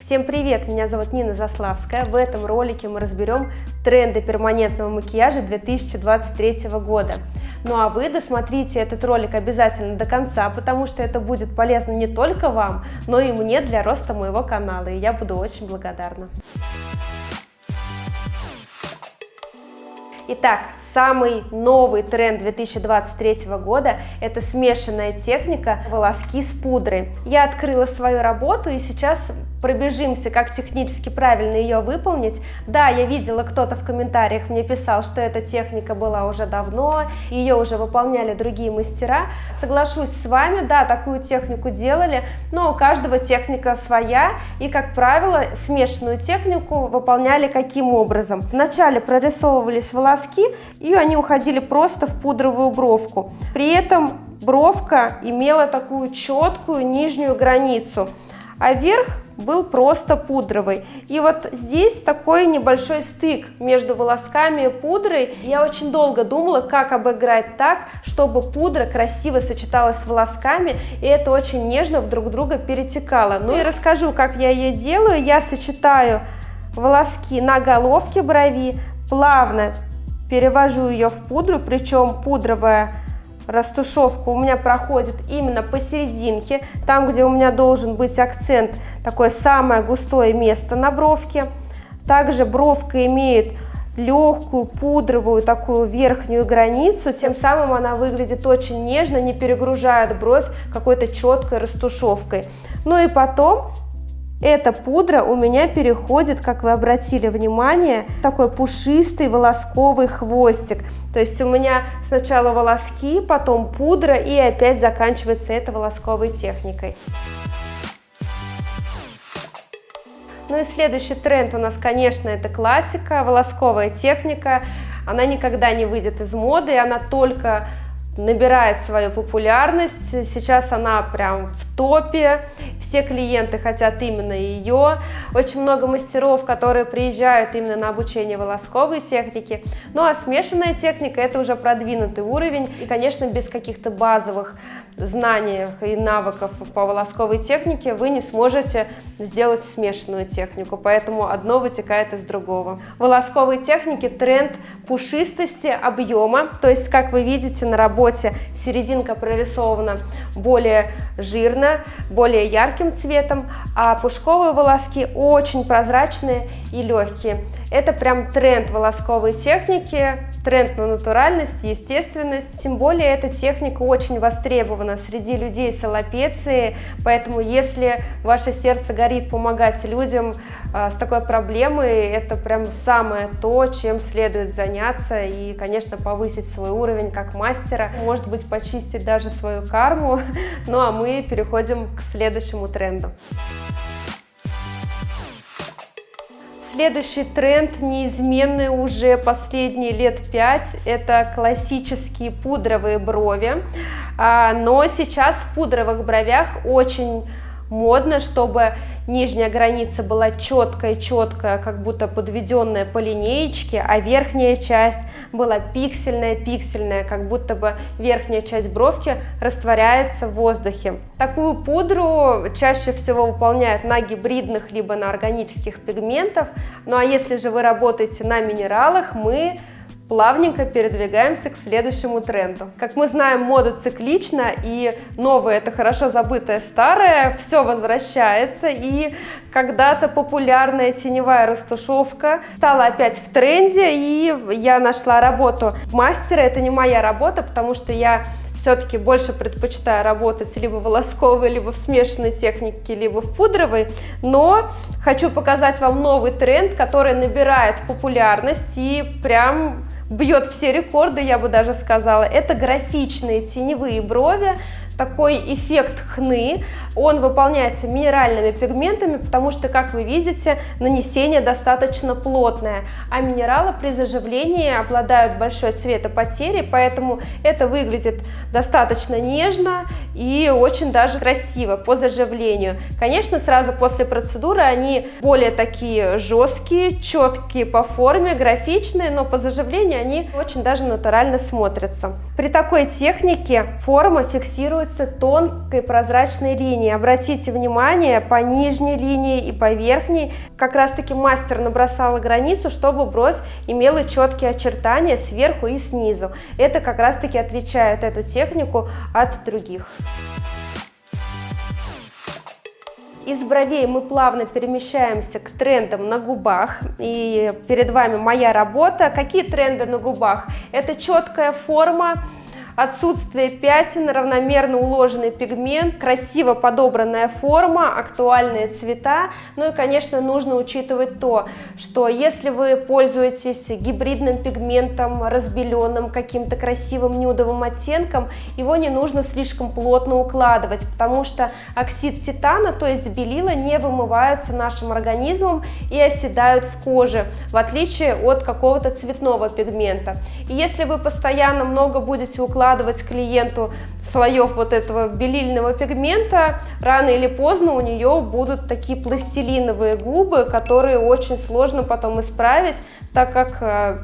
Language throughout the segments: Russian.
Всем привет! Меня зовут Нина Заславская. В этом ролике мы разберем тренды перманентного макияжа 2023 года. Ну а вы досмотрите этот ролик обязательно до конца, потому что это будет полезно не только вам, но и мне для роста моего канала, и я буду очень благодарна. Итак, самый новый тренд 2023 года – это смешанная техника волоски с пудрой. Я открыла свою работу и сейчас пробежимся, как технически правильно ее выполнить. Да, я видела, кто-то в комментариях мне писал, что эта техника была уже давно, ее уже выполняли другие мастера. Соглашусь с вами, да, такую технику делали, но у каждого техника своя, и, как правило, смешанную технику выполняли каким образом? Вначале прорисовывались волоски, и они уходили просто в пудровую бровку. При этом бровка имела такую четкую нижнюю границу, а верх был просто пудровый. И вот здесь такой небольшой стык между волосками и пудрой. Я очень долго думала, как обыграть так, чтобы пудра красиво сочеталась с волосками, и это очень нежно друг друга перетекало. Ну и расскажу, как я ее делаю. Я сочетаю волоски на головке брови, плавно перевожу ее в пудру, причем пудровая растушевка у меня проходит именно посерединке, там, где у меня должен быть акцент, такое самое густое место на бровке. Также бровка имеет легкую пудровую такую верхнюю границу, тем самым она выглядит очень нежно, не перегружает бровь какой-то четкой растушевкой. Ну и потом эта пудра у меня переходит, как вы обратили внимание, в такой пушистый волосковый хвостик. То есть у меня сначала волоски, потом пудра, и опять заканчивается это волосковой техникой. Ну и следующий тренд у нас, конечно, это классика, волосковая техника. Она никогда не выйдет из моды, она только набирает свою популярность. Сейчас она прям в топе, все клиенты хотят именно ее. Очень много мастеров, которые приезжают именно на обучение волосковой технике. Ну а смешанная техника – это уже продвинутый уровень, и, конечно, без каких-то базовых знаний и навыков по волосковой технике вы не сможете сделать смешанную технику, поэтому одно вытекает из другого. В волосковой технике тренд пушистости, объема, то есть, как вы видите на работе, серединка прорисована более жирно, более ярким цветом, а пушковые волоски очень прозрачные и легкие. Это прям тренд волосковой техники, тренд на натуральность, естественность. Тем более эта техника очень востребована среди людей с аллопецией, поэтому если ваше сердце горит помогать людям с такой проблемой, это прям самое то, чем следует заняться и, конечно, повысить свой уровень как мастера, может быть, почистить даже свою карму. Ну а мы переходим к следующему тренду. Следующий тренд, неизменный уже последние лет 5, это классические пудровые брови. Но сейчас в пудровых бровях очень модно, чтобы нижняя граница была четкая, как будто подведенная по линеечке, а верхняя часть была пиксельная, как будто бы верхняя часть бровки растворяется в воздухе. Такую пудру чаще всего выполняют на гибридных либо на органических пигментах. Ну а если же вы работаете на минералах, мы плавненько передвигаемся к следующему тренду. Как мы знаем, мода циклична, и новое – это хорошо забытое старое, все возвращается, и когда-то популярная теневая растушевка стала опять в тренде, и я нашла работу мастера. Это не моя работа, потому что я все-таки больше предпочитаю работать либо в волосковой, либо в смешанной технике, либо в пудровой, но хочу показать вам новый тренд, который набирает популярность и прям бьет все рекорды, я бы даже сказала. Это графичные теневые брови, такой эффект хны. Он выполняется минеральными пигментами, потому что, как вы видите, нанесение достаточно плотное, а минералы при заживлении обладают большой цветопотерей, поэтому это выглядит достаточно нежно и очень даже красиво по заживлению. Конечно, сразу после процедуры они более такие жесткие, четкие по форме, графичные, но по заживлению они очень даже натурально смотрятся. При такой технике форма фиксируется рисуется тонкой прозрачной линией. Обратите внимание, по нижней линии и по верхней как раз-таки мастер набросала границу, чтобы бровь имела четкие очертания сверху и снизу. Это как раз-таки отличает эту технику от других. Из бровей мы плавно перемещаемся к трендам на губах. И перед вами моя работа. Какие тренды на губах? Это четкая форма, отсутствие пятен, равномерно уложенный пигмент, красиво подобранная форма, актуальные цвета. Ну и, конечно, нужно учитывать то, что если вы пользуетесь гибридным пигментом, разбеленным, каким-то красивым нюдовым оттенком, его не нужно слишком плотно укладывать, потому что оксид титана, то есть белила, не вымываются нашим организмом и оседают в коже, в отличие от какого-то цветного пигмента. И если вы постоянно много будете укладывать клиенту слоев вот этого белильного пигмента, рано или поздно у нее будут такие пластилиновые губы, которые очень сложно потом исправить, так как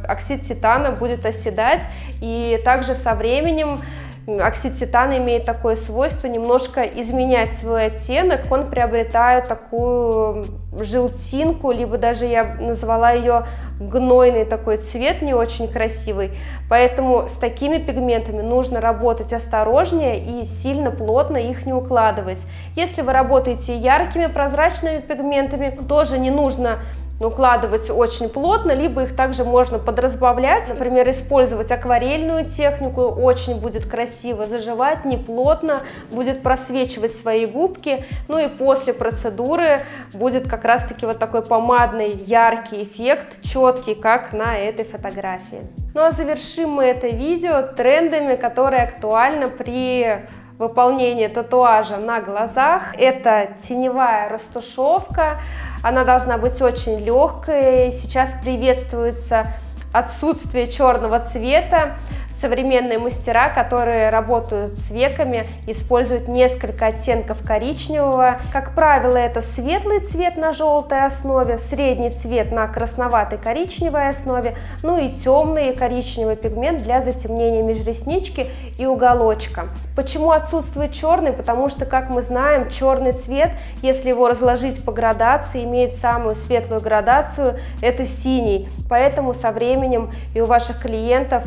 оксид титана будет оседать. И также со временем оксид титана имеет такое свойство немножко изменять свой оттенок, он приобретает такую желтинку, либо даже я назвала ее гнойный такой цвет, не очень красивый. Поэтому с такими пигментами нужно работать осторожнее и сильно плотно их не укладывать. Если вы работаете яркими прозрачными пигментами, тоже не нужно укладывать очень плотно, либо их также можно подразбавлять, например, использовать акварельную технику, очень будет красиво заживать, не плотно, будет просвечивать свои губки, ну и после процедуры будет как раз таки вот такой помадный яркий эффект, четкий, как на этой фотографии. Ну а завершим мы это видео трендами, которые актуальны при выполнение татуажа на глазах. Это теневая растушевка, она должна быть очень легкой. Сейчас приветствуется отсутствие черного цвета. Современные мастера, которые работают с веками, используют несколько оттенков коричневого. Как правило, это светлый цвет на желтой основе, средний цвет на красноватой коричневой основе, ну и темный коричневый пигмент для затемнения межреснички и уголочка. Почему отсутствует черный? Потому что, как мы знаем, черный цвет, если его разложить по градации, имеет самую светлую градацию, это синий. Поэтому со временем и у ваших клиентов,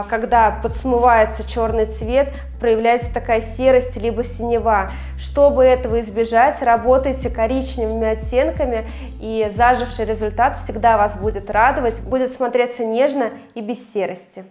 когда подсмывается черный цвет, проявляется такая серость либо синева. Чтобы этого избежать, работайте коричневыми оттенками, и заживший результат всегда вас будет радовать, будет смотреться нежно и без серости.